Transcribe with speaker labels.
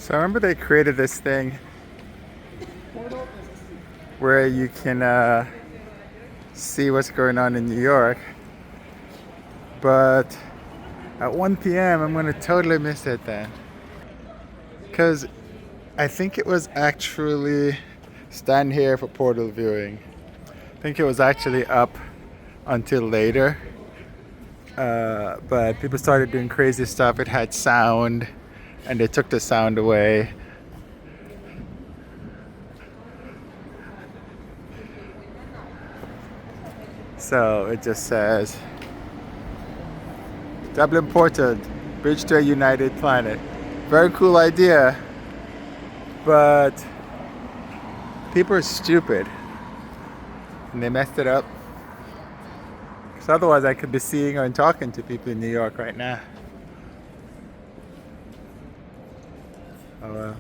Speaker 1: So I remember they created this thing where you can see what's going on in New York, but at 1 p.m. I'm gonna totally miss it then, because I think it was actually stand here for portal viewing. I think it was actually up until later, but people started doing crazy stuff. It had sound, and they took the sound away. So it just says Dublin Portal, bridge to a united planet. Very cool idea, but people are stupid and they messed it up. Because otherwise I could be seeing and talking to people in New York right now. Oh well.